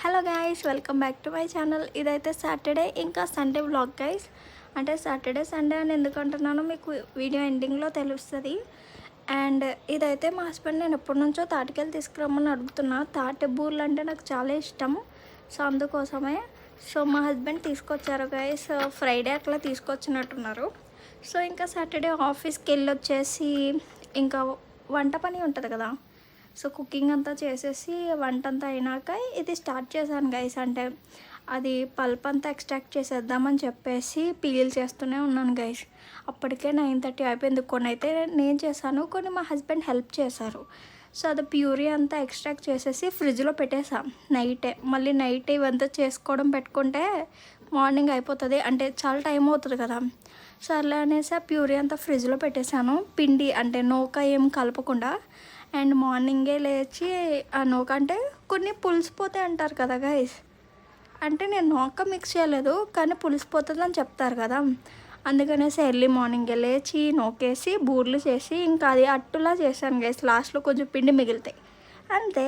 Hello guys, welcome back to my channel. ఇదైతే Saturday ఇంకా Sunday vlog guys. అంటే Saturday Sunday అని ఎందుకు అంటున్నానో మీకు వీడియో ఎండింగ్లో తెలుస్తుంది. అండ్ ఇదైతే మా హస్బెండ్ నేను ఎప్పటి నుంచో తాటికెళ్ళి తీసుకురమ్మని అడుగుతున్నా. తాటి బూర్లు అంటే నాకు చాలా ఇష్టం. సో అందుకోసమే మా హస్బెండ్ తీసుకొచ్చారు గైస్. ఫ్రైడే అట్లా తీసుకొచ్చినట్టున్నారు. సో ఇంకా సాటర్డే ఆఫీస్కి వెళ్ళి వచ్చేసి ఇంకా వంట పని ఉంటుంది కదా, సో కుకింగ్ అంతా చేసేసి వంట అంతా అయినాక ఇది స్టార్ట్ చేశాను గైస్. అంటే అది పల్ప్ అంతా ఎక్స్ట్రాక్ట్ చేసేద్దామని చెప్పేసి పీల్ చేస్తూనే ఉన్నాను గైస్. అప్పటికే 9:30 అయిపోయింది. కొన్ని అయితే నేను చేశాను, కొన్ని మా హస్బెండ్ హెల్ప్ చేశారు. సో అది ప్యూరీ అంతా ఎక్స్ట్రాక్ట్ చేసేసి ఫ్రిడ్జ్లో పెట్టేసాం నైటే. మళ్ళీ నైట్ ఇవంతా చేసుకోవడం పెట్టుకుంటే మార్నింగ్ అయిపోతుంది, అంటే చాలా టైం అవుతుంది కదా. సో అలా అనేసి ఆ ప్యూరీ అంతా ఫ్రిడ్జ్లో పెట్టేశాను. పిండి అంటే నూక ఏం కలపకుండా. అండ్ మార్నింగే లేచి ఆ నూక అంటే కొన్ని పులిసిపోతాయి అంటారు కదా గైస్. అంటే నేను నూక మిక్స్ చేయలేదు, కానీ పులిసిపోతుంది అని చెప్తారు కదా. అందుకనేసి ఎర్లీ మార్నింగే లేచి నూకేసి బూర్లు చేసి ఇంకా అది అట్టులా చేశాను గైస్. లాస్ట్లో కొంచెం పిండి మిగిలితాయి అంతే.